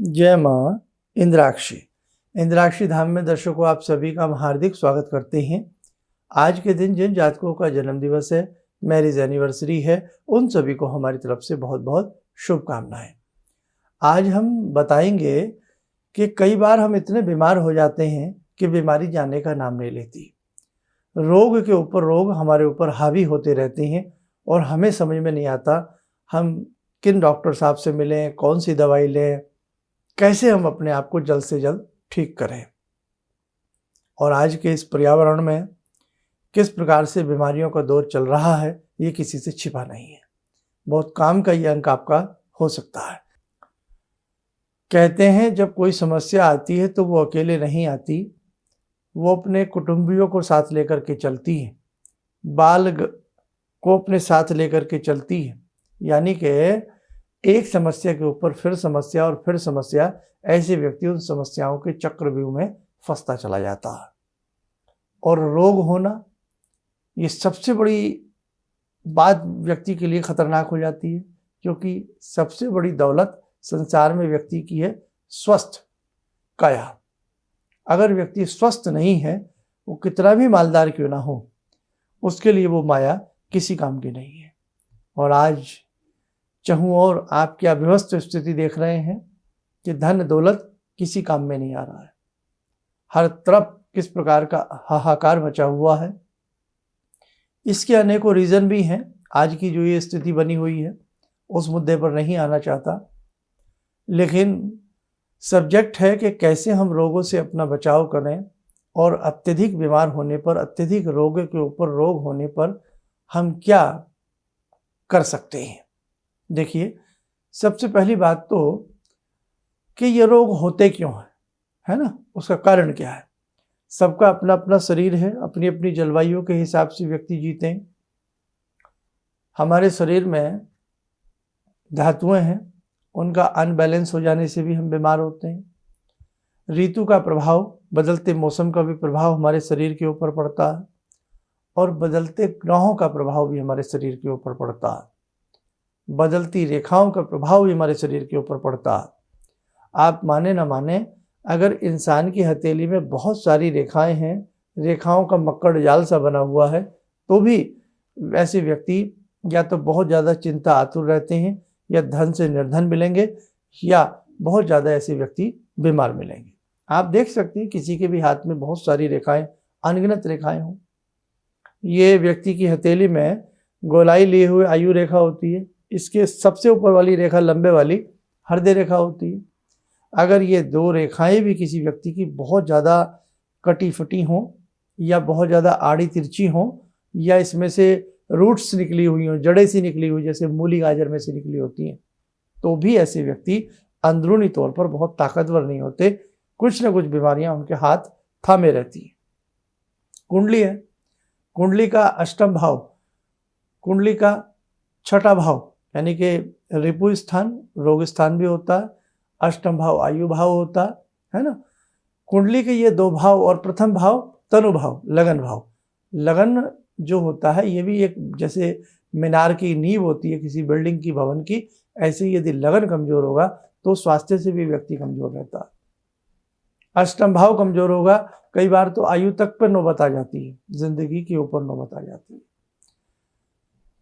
जय माँ इंद्राक्षी। इंद्राक्षी धाम में दर्शकों आप सभी का हम हार्दिक स्वागत करते हैं। आज के दिन जिन जातकों का जन्म दिवस है, मैरिज एनिवर्सरी है, उन सभी को हमारी तरफ से बहुत बहुत शुभकामनाएं। आज हम बताएंगे कि कई बार हम इतने बीमार हो जाते हैं कि बीमारी जाने का नाम नहीं लेती। रोग के ऊपर रोग हमारे ऊपर हावी होते रहते हैं और हमें समझ में नहीं आता हम किन डॉक्टर साहब से मिलें, कौन सी दवाई लें, कैसे हम अपने आप को जल्द से जल्द ठीक करें। और आज के इस पर्यावरण में किस प्रकार से बीमारियों का दौर चल रहा है, ये किसी से छिपा नहीं है। बहुत काम का ये अंक आपका हो सकता है। कहते हैं जब कोई समस्या आती है तो वो अकेले नहीं आती, वो अपने कुटुंबियों को साथ लेकर के चलती है, बाल को अपने साथ लेकर के चलती है। यानी कि एक समस्या के ऊपर फिर समस्या और फिर समस्या, ऐसे व्यक्ति उन समस्याओं के चक्रव्यूह में फंसता चला जाता है। और रोग होना ये सबसे बड़ी बात व्यक्ति के लिए खतरनाक हो जाती है, क्योंकि सबसे बड़ी दौलत संसार में व्यक्ति की है स्वस्थ काया। अगर व्यक्ति स्वस्थ नहीं है, वो कितना भी मालदार क्यों ना हो, उसके लिए वो माया किसी काम की नहीं है। और आज चहूँ और आप क्या व्यवस्थित स्थिति देख रहे हैं कि धन दौलत किसी काम में नहीं आ रहा है। हर तरफ किस प्रकार का हाहाकार मचा हुआ है। इसके अनेकों रीज़न भी हैं। आज की जो ये स्थिति बनी हुई है उस मुद्दे पर नहीं आना चाहता, लेकिन सब्जेक्ट है कि कैसे हम रोगों से अपना बचाव करें और अत्यधिक बीमार होने पर, अत्यधिक रोग के ऊपर रोग होने पर हम क्या कर सकते हैं। देखिए, सबसे पहली बात तो कि ये रोग होते क्यों हैं, है ना, उसका कारण क्या है। सबका अपना अपना शरीर है, अपनी अपनी जलवायु के हिसाब से व्यक्ति जीते हैं। हमारे शरीर में धातुएं हैं, उनका अनबैलेंस हो जाने से भी हम बीमार होते हैं। ऋतु का प्रभाव, बदलते मौसम का भी प्रभाव हमारे शरीर के ऊपर पड़ता है, और बदलते ग्रहों का प्रभाव भी हमारे शरीर के ऊपर पड़ता है। बदलती रेखाओं का प्रभाव भी हमारे शरीर के ऊपर पड़ता है। आप माने ना माने, अगर इंसान की हथेली में बहुत सारी रेखाएं हैं, रेखाओं का मक्कड़ जाल सा बना हुआ है, तो भी ऐसे व्यक्ति या तो बहुत ज़्यादा चिंता आतुर रहते हैं, या धन से निर्धन मिलेंगे, या बहुत ज़्यादा ऐसे व्यक्ति बीमार मिलेंगे। आप देख सकते हैं किसी के भी हाथ में बहुत सारी रेखाएं, अनगिनत रेखाएं हों। ये व्यक्ति की हथेली में गोलाई लिए हुए आयु रेखा होती है। इसके सबसे ऊपर वाली रेखा, लंबे वाली, हृदय रेखा होती है। अगर ये दो रेखाएं भी किसी व्यक्ति की बहुत ज़्यादा कटी फटी हों, या बहुत ज़्यादा आड़ी तिरछी हों, या इसमें से रूट्स निकली हुई हों, जड़ें सी निकली हुई, जैसे मूली गाजर में से निकली होती हैं, तो भी ऐसे व्यक्ति अंदरूनी तौर पर बहुत ताकतवर नहीं होते। कुछ ना कुछ बीमारियां उनके हाथ थामे रहती हैं। कुंडली है, कुंडली का अष्टम भाव, कुंडली का छठा भाव यानी कि रिपु स्थान, रोग स्थान भी होता है। अष्टम भाव आयु भाव होता है ना। कुंडली के ये दो भाव, और प्रथम भाव तनु भाव, लगन भाव। लगन जो होता है ये भी एक जैसे मीनार की नींव होती है किसी बिल्डिंग की, भवन की, ऐसे ही यदि लगन कमजोर होगा तो स्वास्थ्य से भी व्यक्ति कमजोर रहता है। अष्टम भाव कमजोर होगा, कई बार तो आयु तक पर नौबत आ जाती है, जिंदगी के ऊपर नौबत आ जाती है।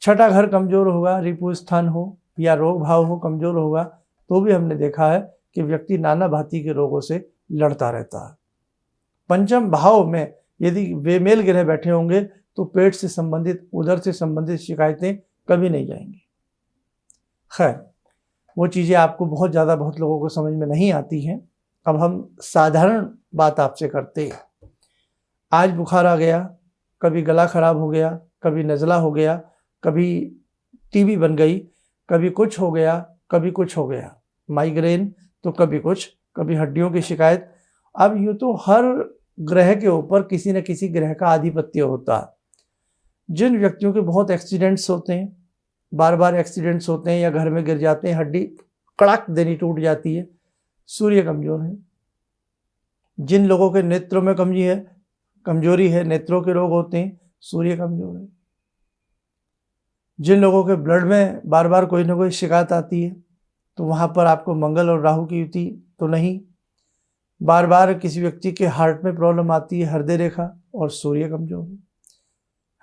छठा घर कमजोर होगा, रिपु स्थान हो या रोग भाव हो कमजोर होगा, तो भी हमने देखा है कि व्यक्ति नाना भांति के रोगों से लड़ता रहता है। पंचम भाव में यदि बेमेल ग्रह बैठे होंगे तो पेट से संबंधित, उदर से संबंधित शिकायतें कभी नहीं जाएंगी। खैर, वो चीज़ें आपको बहुत लोगों को समझ में नहीं आती हैं। अब हम साधारण बात आपसे करते हैं। आज बुखार आ गया, कभी गला खराब हो गया, कभी नज़ला हो गया, कभी टीबी बन गई, कभी कुछ हो गया, कभी कुछ हो गया, माइग्रेन, तो कभी कुछ, कभी हड्डियों की शिकायत। अब यूँ तो हर ग्रह के ऊपर किसी न किसी ग्रह का आधिपत्य होता है। जिन व्यक्तियों के बहुत एक्सीडेंट्स होते हैं, बार बार एक्सीडेंट्स होते हैं, या घर में गिर जाते हैं, हड्डी कड़ाक देनी टूट जाती है, सूर्य कमजोर है। जिन लोगों के नेत्रों में कमजोरी है, नेत्रों के रोग होते हैं, सूर्य कमजोर है। जिन लोगों के ब्लड में बार बार कोई ना कोई शिकायत आती है, तो वहाँ पर आपको मंगल और राहु की युति तो नहीं। बार बार किसी व्यक्ति के हार्ट में प्रॉब्लम आती है, हृदय रेखा और सूर्य कमजोर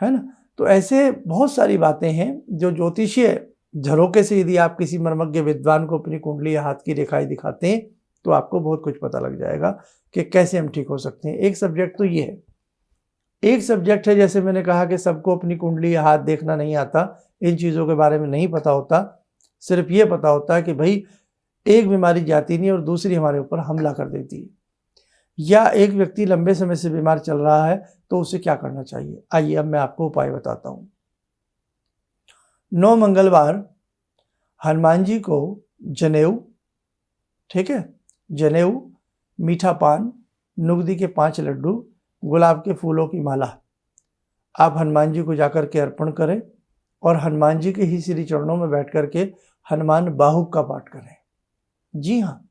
है ना। तो ऐसे बहुत सारी बातें हैं जो ज्योतिषीय झरोके से यदि आप किसी मर्मज्ञ विद्वान को अपनी कुंडली या हाथ की रेखाएं दिखाते हैं तो आपको बहुत कुछ पता लग जाएगा कि कैसे हम ठीक हो सकते हैं। एक सब्जेक्ट तो ये है। एक सब्जेक्ट है, जैसे मैंने कहा कि सबको अपनी कुंडली या हाथ देखना नहीं आता, इन चीज़ों के बारे में नहीं पता होता। सिर्फ ये पता होता है कि भाई एक बीमारी जाती नहीं और दूसरी हमारे ऊपर हमला कर देती है, या एक व्यक्ति लंबे समय से बीमार चल रहा है तो उसे क्या करना चाहिए। आइए अब मैं आपको उपाय बताता हूँ। 9 मंगलवार हनुमान जी को जनेऊ, ठीक है, जनेऊ, मीठा पान, नुगदी के 5 लड्डू, गुलाब के फूलों की माला आप हनुमान जी को जाकर के अर्पण करें और हनुमान जी के ही श्री चरणों में बैठ कर के हनुमान बाहुक का पाठ करें। जी हाँ,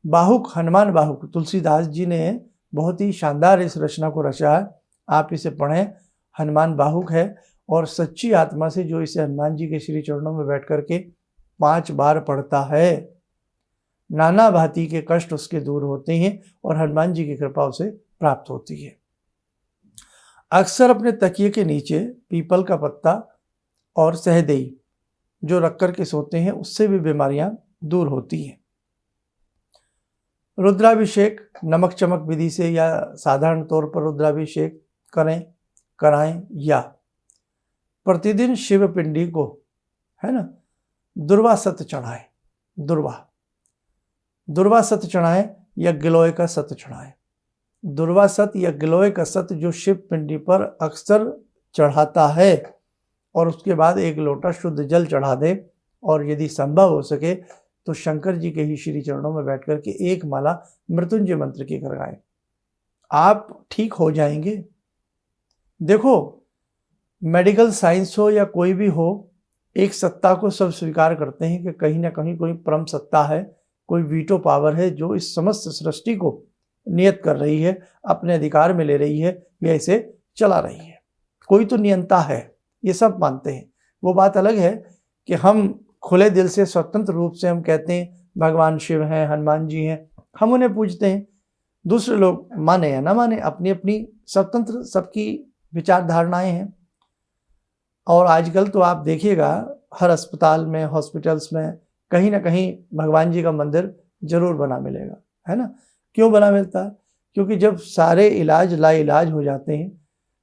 बाहुक, हनुमान बाहुक, तुलसीदास जी ने बहुत ही शानदार इस रचना को रचा है। आप इसे पढ़ें। हनुमान बाहुक है और सच्ची आत्मा से जो इसे हनुमान जी के श्री चरणों में बैठ कर के 5 बार पढ़ता है, नाना भांति के कष्ट उसके दूर होते हैं और हनुमान जी की कृपा उसे प्राप्त होती है। अक्सर अपने तकिए के नीचे पीपल का पत्ता और सहदेई जो रख कर के सोते हैं, उससे भी बीमारियां दूर होती हैं। रुद्राभिषेक नमक चमक विधि से या साधारण तौर पर रुद्राभिषेक कराएं या प्रतिदिन शिव पिंडी को, है ना, दुर्वा सत चढ़ाएं। दुर्वा सत चढ़ाएं या गिलोय का सत चढ़ाएं। दुर्वा सत या गिलोय का सत जो शिव पिंडी पर अक्सर चढ़ाता है और उसके बाद 1 लोटा शुद्ध जल चढ़ा दे और यदि संभव हो सके तो शंकर जी के ही श्री चरणों में बैठ कर के 1 माला मृत्युंजय मंत्र की करवाएं। आप ठीक हो जाएंगे। देखो, मेडिकल साइंस हो या कोई भी हो, एक सत्ता को सब स्वीकार करते हैं कि कहीं ना कहीं कोई परम सत्ता है, कोई वीटो पावर है जो इस समस्त सृष्टि को नियत कर रही है, अपने अधिकार में ले रही है या इसे चला रही है। कोई तो नियंता है, ये सब मानते हैं। वो बात अलग है कि हम खुले दिल से स्वतंत्र रूप से हम कहते हैं भगवान शिव हैं, हनुमान जी हैं, हम उन्हें पूजते हैं। दूसरे लोग माने या ना माने, अपनी अपनी स्वतंत्र सबकी विचार धारणाएं हैं। और आजकल तो आप देखिएगा हर अस्पताल में, हॉस्पिटल्स में कहीं ना कहीं भगवान जी का मंदिर जरूर बना मिलेगा, है ना। क्यों बना मिलता है? क्योंकि जब सारे इलाज लाइलाज हो जाते हैं,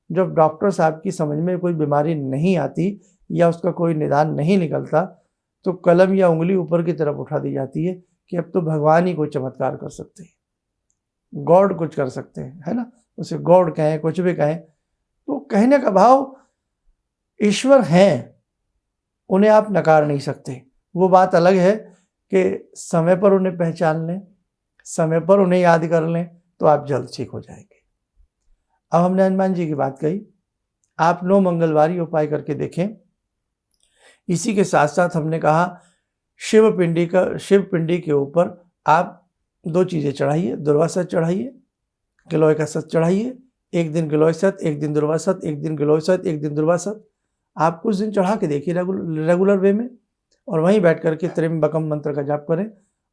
जब डॉक्टर साहब की समझ में कोई बीमारी नहीं आती या उसका कोई निदान नहीं निकलता, तो कलम या उंगली ऊपर की तरफ उठा दी जाती है कि अब तो भगवान ही कोई चमत्कार कर सकते हैं, गॉड कुछ कर सकते हैं, है ना। उसे गॉड कहें, कुछ भी कहें, तो कहने का भाव ईश्वर हैं, उन्हें आप नकार नहीं सकते। वो बात अलग है कि समय पर उन्हें पहचान लें, समय पर उन्हें याद कर लें तो आप जल्द ठीक हो जाएंगे। अब हमने हनुमान जी की बात कही, आप 9 मंगलवार उपाय करके देखें। इसी के साथ साथ हमने कहा शिव पिंडी के ऊपर आप 2 चीज़ें चढ़ाइए, दुर्वा सत चढ़ाइए, गिलोय का सत चढ़ाइए। 1 दिन गिलोय सत, 1 दिन दुर्वा सत, 1 दिन गिलोय सत, 1 दिन दुर्वा सत। आप कुछ दिन चढ़ा के देखिए रेगुलर वे में, और वहीं बैठ करके त्र्यंबकम मंत्र का जाप करें।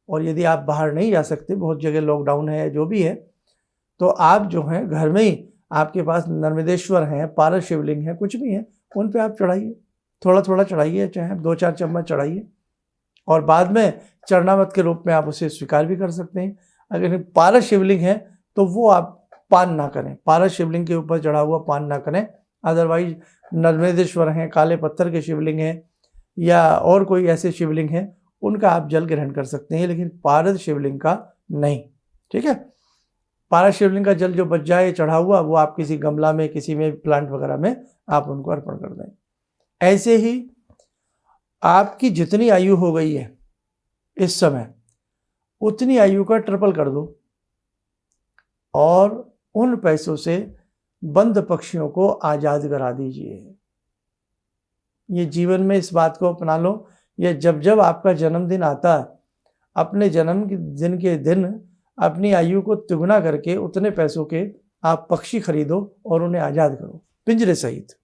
और यदि आप बाहर नहीं जा सकते, बहुत जगह लॉकडाउन है, जो भी है, तो आप जो हैं घर में ही, आपके पास नर्मदेश्वर हैं, पारस शिवलिंग है, कुछ भी है, उन पे आप चढ़ाइए, थोड़ा थोड़ा चढ़ाइए, चाहे 2-4 चम्मच चढ़ाइए, और बाद में चरणामत के रूप में आप उसे स्वीकार भी कर सकते हैं। अगर पारस शिवलिंग है तो वो आप पान ना करें, पारस शिवलिंग के ऊपर चढ़ा हुआ पान ना करें। अदरवाइज नर्मदेश्वर हैं, काले पत्थर के शिवलिंग हैं, या और कोई ऐसे शिवलिंग हैं, उनका आप जल ग्रहण कर सकते हैं, लेकिन पारस शिवलिंग का नहीं, ठीक है। पारस शिवलिंग का जल जो बच जाए चढ़ा हुआ, वो आप किसी गमला में, किसी में प्लांट वगैरह में आप उनको अर्पण कर दें। ऐसे ही आपकी जितनी आयु हो गई है इस समय, उतनी आयु का ट्रिपल कर दो और उन पैसों से बंद पक्षियों को आज़ाद करा दीजिए। ये जीवन में इस बात को अपना लो। या जब जब आपका जन्मदिन आता, अपने जन्मदिन के दिन अपनी आयु को तिगुना करके उतने पैसों के आप पक्षी खरीदो और उन्हें आज़ाद करो, पिंजरे सहित।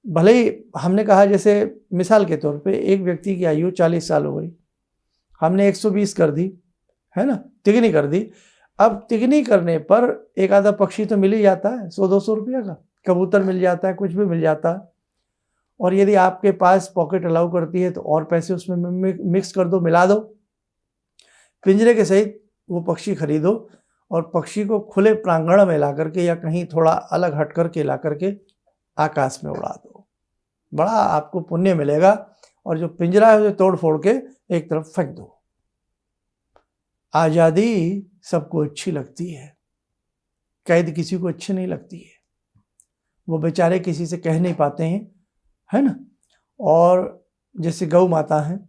भले ही हमने कहा, जैसे मिसाल के तौर पे एक व्यक्ति की आयु 40 साल हो गई, हमने 120 कर दी, है ना, तिगनी कर दी। अब तिगनी करने पर एक आधा पक्षी तो मिल ही जाता है, 100-200 रुपये का कबूतर मिल जाता है, कुछ भी मिल जाता है। और यदि आपके पास पॉकेट अलाउ करती है तो और पैसे उसमें मिक्स कर दो, मिला दो, पिंजरे के सहित वो पक्षी खरीदो और पक्षी को खुले प्रांगण में ला करके या कहीं थोड़ा अलग हट करके ला करके आकाश में उड़ा दो, बड़ा आपको पुण्य मिलेगा। और जो पिंजरा है उसे तोड़ फोड़ के एक तरफ फेंक दो। आज़ादी सबको अच्छी लगती है, कैद किसी को अच्छी नहीं लगती है, वो बेचारे किसी से कह नहीं पाते हैं, है ना। और जैसे गौ माता हैं,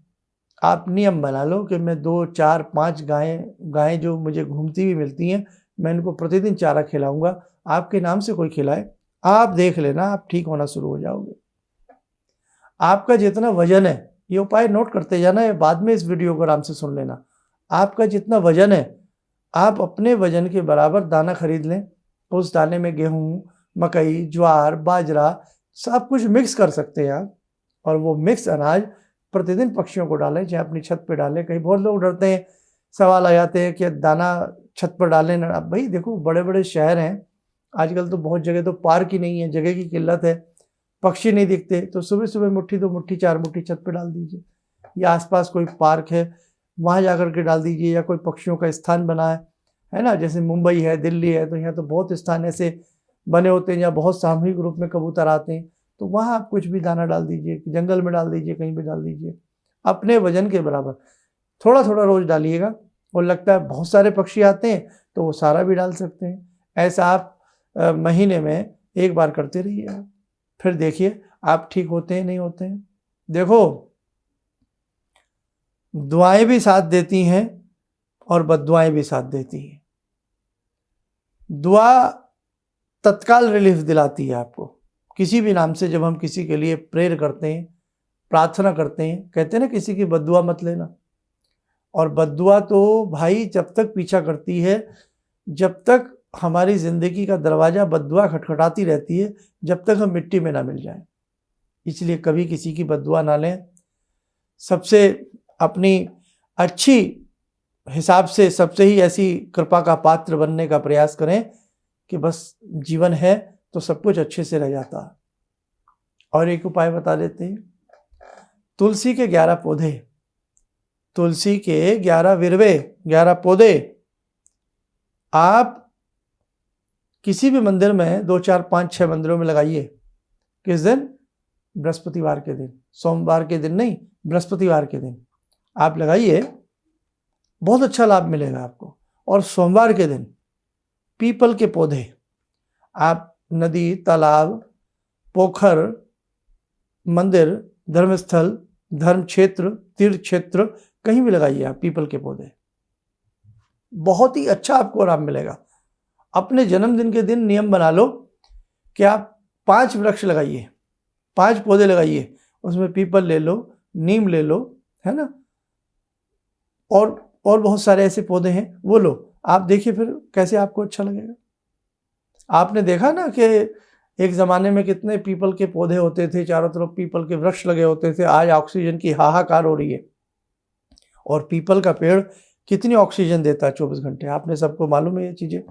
आप नियम बना लो कि मैं 2, 4, 5 गायें जो मुझे घूमती हुई मिलती हैं, मैं इनको प्रतिदिन चारा खिलाऊंगा। आपके नाम से कोई खिलाए, आप देख लेना, आप ठीक होना शुरू हो जाओगे। आपका जितना वजन है, ये उपाय नोट करते जाना है, बाद में इस वीडियो को आराम से सुन लेना। आपका जितना वजन है, आप अपने वजन के बराबर दाना खरीद लें। उस दाने में गेहूं, मकई, ज्वार, बाजरा सब कुछ मिक्स कर सकते हैं आप। और वो मिक्स अनाज प्रतिदिन पक्षियों को डालें, चाहे अपनी छत पे डालें। कहीं बहुत लोग डरते हैं, सवाल आ जाते हैं कि दाना छत पर डालें ना। भाई देखो, बड़े बड़े शहर हैं आजकल, तो बहुत जगह तो पार्क ही नहीं है, जगह की किल्लत है, पक्षी नहीं दिखते, तो सुबह सुबह मुट्ठी 2 मुट्ठी 4 मुट्ठी छत पे डाल दीजिए। या आसपास कोई पार्क है वहाँ जाकर के डाल दीजिए, या कोई पक्षियों का स्थान बना है ना, जैसे मुंबई है, दिल्ली है, तो यहाँ तो बहुत स्थान ऐसे बने होते हैं जहाँ बहुत सामूहिक रूप में कबूतर आते हैं, तो वहाँ आप कुछ भी दाना डाल दीजिए, जंगल में डाल दीजिए, कहीं भी डाल दीजिए, अपने वजन के बराबर थोड़ा थोड़ा रोज डालिएगा। और लगता है बहुत सारे पक्षी आते हैं तो वो सारा भी डाल सकते हैं। ऐसा आप महीने में 1 बार करते रहिए, फिर देखिए आप ठीक होते हैं नहीं होते हैं। देखो, दुआएं भी साथ देती हैं और बद्दुआएं भी साथ देती हैं। दुआ तत्काल रिलीफ दिलाती है आपको, किसी भी नाम से। जब हम किसी के लिए प्रेयर करते हैं, प्रार्थना करते हैं, कहते हैं ना किसी की बद्दुआ मत लेना। और बद्दुआ तो भाई जब तक पीछा करती है, जब तक हमारी ज़िंदगी का दरवाज़ा बद्दुआ खटखटाती रहती है, जब तक हम मिट्टी में ना मिल जाएं। इसलिए कभी किसी की बद्दुआ ना लें। सबसे अपनी अच्छी हिसाब से सबसे ही ऐसी कृपा का पात्र बनने का प्रयास करें कि बस जीवन है तो सब कुछ अच्छे से रह जाता। और एक उपाय बता देते हैं, तुलसी के 11 पौधे, तुलसी के 11 विरवे, 11 पौधे आप किसी भी मंदिर में 2, 4, 5, 6 मंदिरों में लगाइए। किस दिन? बृहस्पतिवार के दिन, सोमवार के दिन नहीं, बृहस्पतिवार के दिन आप लगाइए, बहुत अच्छा लाभ मिलेगा आपको। और सोमवार के दिन पीपल के पौधे आप नदी, तालाब, पोखर, मंदिर, धर्मस्थल, धर्म क्षेत्र, तीर्थ क्षेत्र, कहीं भी लगाइए आप पीपल के पौधे, बहुत ही अच्छा आपको आराम मिलेगा। अपने जन्मदिन के दिन नियम बना लो कि आप 5 वृक्ष लगाइए, 5 पौधे लगाइए, उसमें पीपल ले लो, नीम ले लो, है ना, और बहुत सारे ऐसे पौधे हैं वो लो। आप देखिए फिर कैसे आपको अच्छा लगेगा। आपने देखा ना कि एक ज़माने में कितने पीपल के पौधे होते थे, चारों तरफ पीपल के वृक्ष लगे होते थे। आज ऑक्सीजन की हाहाकार हो रही है। और पीपल का पेड़ कितनी ऑक्सीजन देता है 24 घंटे, आपने सबको मालूम है ये चीज़ें,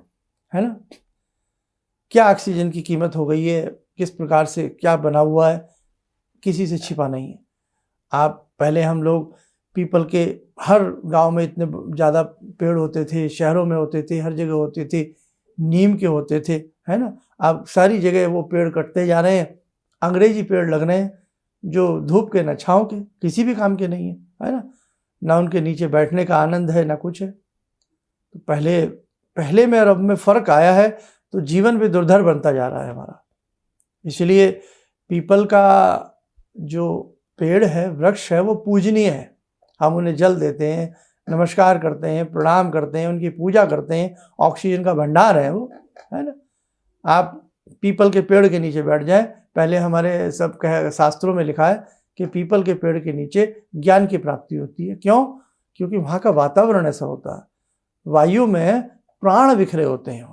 है ना। क्या ऑक्सीजन की कीमत हो गई है, किस प्रकार से क्या बना हुआ है, किसी से छिपा नहीं है। आप पहले हम लोग पीपल के, हर गांव में इतने ज़्यादा पेड़ होते थे, शहरों में होते थे, हर जगह होते थे, नीम के होते थे, है ना। अब सारी जगह वो पेड़ कटते जा रहे हैं, अंग्रेजी पेड़ लग रहे हैं जो धूप के न छाँव के, किसी भी काम के नहीं है ना। ना उनके नीचे बैठने का आनंद है ना कुछ है। तो पहले में और अब में फ़र्क आया है, तो जीवन भी दुर्धर बनता जा रहा है हमारा। इसलिए पीपल का जो पेड़ है, वृक्ष है, वो पूजनीय है। हम उन्हें जल देते हैं, नमस्कार करते हैं, प्रणाम करते हैं, उनकी पूजा करते हैं, ऑक्सीजन का भंडार है वो, है ना। आप पीपल के पेड़ के नीचे बैठ जाएं। पहले हमारे सब शास्त्रों में लिखा है कि पीपल के पेड़ के नीचे ज्ञान की प्राप्ति होती है। क्यों? क्योंकि वहाँ का वातावरण ऐसा होता है, वायु में प्राण बिखरे होते हैं।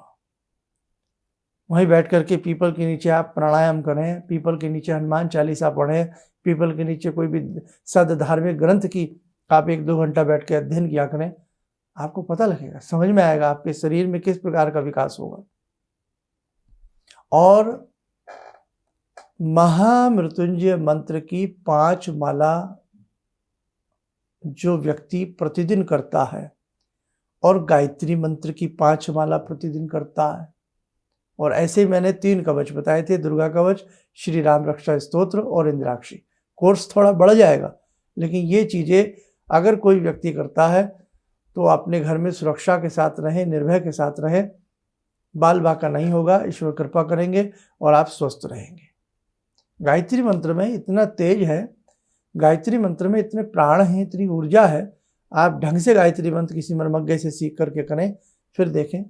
वहीं बैठ करके पीपल के नीचे आप प्राणायाम करें, पीपल के नीचे हनुमान चालीसा पढ़ें, पीपल के नीचे कोई भी सद धार्मिक ग्रंथ की आप 1-2 घंटा बैठ के अध्ययन किया करें। आपको पता लगेगा, समझ में आएगा आपके शरीर में किस प्रकार का विकास होगा। और महामृत्युंजय मंत्र की 5 माला जो व्यक्ति प्रतिदिन करता है और गायत्री मंत्र की 5 माला प्रतिदिन करता है, और ऐसे मैंने 3 कवच बताए थे, दुर्गा कवच, श्री राम रक्षा स्तोत्र और इंद्राक्षी। कोर्स थोड़ा बढ़ जाएगा, लेकिन ये चीज़ें अगर कोई व्यक्ति करता है तो अपने घर में सुरक्षा के साथ रहें, निर्भय के साथ रहें, बाल बाका नहीं होगा, ईश्वर कृपा करेंगे और आप स्वस्थ रहेंगे। गायत्री मंत्र में इतना तेज है, गायत्री मंत्र में इतने प्राण हैं, इतनी ऊर्जा है। आप ढंग से गायत्री मंत्र किसी मर्मज्ञ से सीख करके करें, फिर देखें।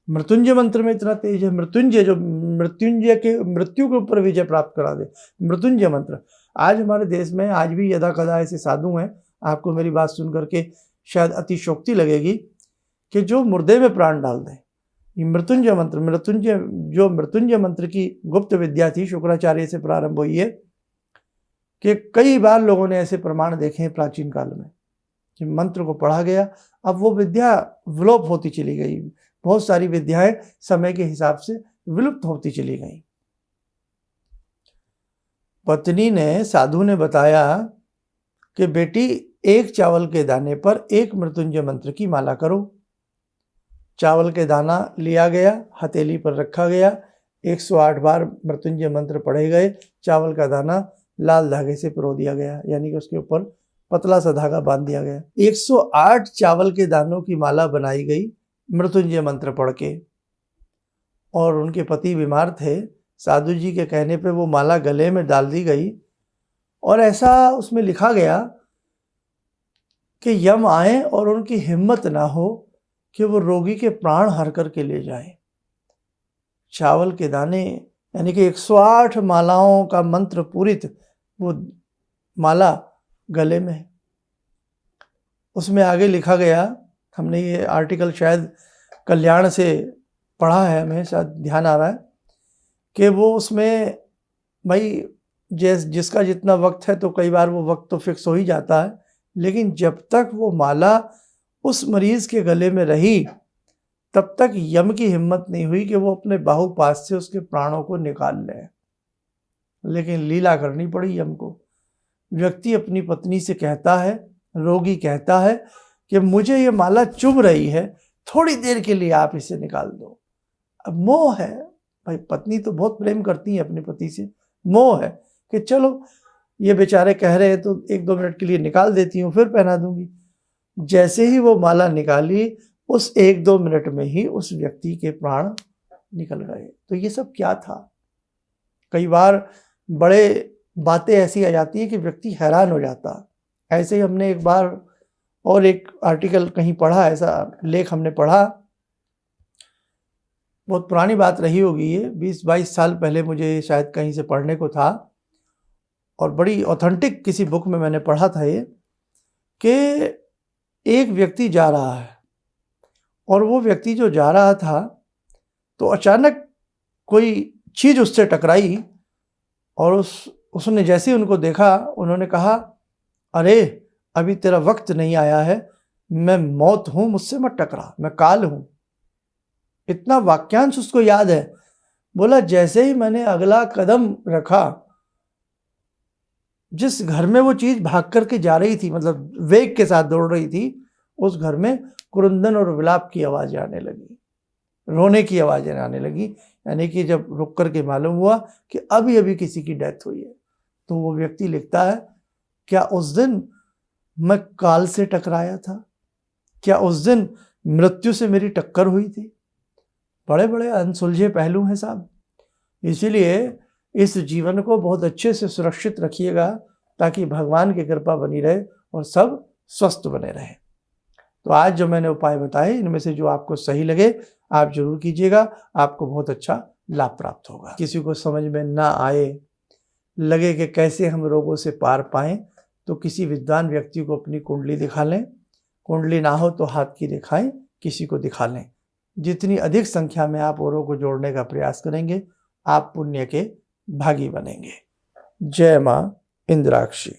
मृत्युंजय मंत्र में इतना तेज है, मृत्युंजय जो मृत्युंजय के मृत्यु के ऊपर विजय प्राप्त करा दे, मृत्युंजय मंत्र। आज हमारे देश में आज भी यदा कदा ऐसे साधु हैं, आपको मेरी बात सुन करके शायद अतिशोक्ति लगेगी, कि जो मुर्दे में प्राण डाल दें। ये मृत्युंजय मंत्र, मृत्युंजय मंत्र की गुप्त विद्या थी, शुक्राचार्य से प्रारंभ हुई है, कि कई बार लोगों ने ऐसे प्रमाण देखे हैं प्राचीन काल में कि मंत्र को पढ़ा गया, अब वो विद्या विलोप होती चली गई। बहुत सारी विद्याएं समय के हिसाब से विलुप्त होती चली गई। पत्नी ने, साधु ने बताया कि बेटी, 1 चावल के दाने पर 1 मृत्युंजय मंत्र की माला करो। चावल के दाना लिया गया, हथेली पर रखा गया, 108 बार मृत्युंजय मंत्र पढ़े गए, चावल का दाना लाल धागे से पिरो दिया गया, यानी कि उसके ऊपर पतला सा धागा बांध दिया गया। 108 चावल के दानों की माला बनाई गई मृत्युंजय मंत्र पढ़ के। और उनके पति बीमार थे, साधु जी के कहने पे वो माला गले में डाल दी गई, और ऐसा उसमें लिखा गया कि यम आए और उनकी हिम्मत ना हो कि वो रोगी के प्राण हर करके ले जाए। चावल के दाने यानी कि 108 मालाओं का मंत्र पूरित वो माला गले में। उसमें आगे लिखा गया, हमने ये आर्टिकल शायद कल्याण से पढ़ा है, हमें शायद ध्यान आ रहा है, कि वो उसमें भाई जिसका जितना वक्त है तो कई बार वो वक्त तो फिक्स हो ही जाता है, लेकिन जब तक वो माला उस मरीज के गले में रही तब तक यम की हिम्मत नहीं हुई कि वो अपने बाहुपाश से उसके प्राणों को निकाल ले। लेकिन लीला करनी पड़ी यम को। व्यक्ति अपनी पत्नी से कहता है, रोगी कहता है कि मुझे ये माला चुभ रही है, थोड़ी देर के लिए आप इसे निकाल दो। अब मोह है भाई, पत्नी तो बहुत प्रेम करती है अपने पति से, मोह है कि चलो ये बेचारे कह रहे हैं तो 1-2 मिनट के लिए निकाल देती हूँ, फिर पहना दूंगी। जैसे ही वो माला निकाली, उस 1-2 मिनट में ही उस व्यक्ति के प्राण निकल गए। तो ये सब क्या था? कई बार बड़े बातें ऐसी आ जाती है कि व्यक्ति हैरान हो जाता। ऐसे ही हमने एक बार और एक आर्टिकल कहीं पढ़ा, ऐसा लेख हमने पढ़ा, बहुत पुरानी बात रही होगी ये, 20-22 साल पहले मुझे शायद कहीं से पढ़ने को था, और बड़ी ऑथेंटिक किसी बुक में मैंने पढ़ा था ये, कि एक व्यक्ति जा रहा है, और वो व्यक्ति जो जा रहा था तो अचानक कोई चीज़ उससे टकराई, और उसने जैसे ही उनको देखा, उन्होंने कहा, अरे अभी तेरा वक्त नहीं आया है, मैं मौत हूँ, मुझसे मत टकरा, मैं काल हूँ। इतना वाक्यांश उसको याद है। बोला जैसे ही मैंने अगला कदम रखा, जिस घर में वो चीज़ भाग करके जा रही थी, मतलब वेग के साथ दौड़ रही थी, उस घर में क्रुंदन और विलाप की आवाज़ें आने लगी, रोने की आवाज़ें आने लगी। यानी कि जब रुक करके मालूम हुआ कि अभी अभी किसी की डेथ हुई है। तो वो व्यक्ति लिखता है, क्या उस दिन मैं काल से टकराया था? क्या उस दिन मृत्यु से मेरी टक्कर हुई थी? बड़े बड़े अनसुलझे पहलू हैं साहब। इसीलिए इस जीवन को बहुत अच्छे से सुरक्षित रखिएगा, ताकि भगवान की कृपा बनी रहे और सब स्वस्थ बने रहे। तो आज जो मैंने उपाय बताए, इनमें से जो आपको सही लगे आप जरूर कीजिएगा, आपको बहुत अच्छा लाभ प्राप्त होगा। किसी को समझ में ना आए, लगे कि कैसे हम रोगों से पार पाएं, तो किसी विद्वान व्यक्ति को अपनी कुंडली दिखा लें। कुंडली ना हो तो हाथ की रेखाएं किसी को दिखा लें। जितनी अधिक संख्या में आप औरों को जोड़ने का प्रयास करेंगे, आप पुण्य के भागी बनेंगे। जय मां इंद्राक्षी।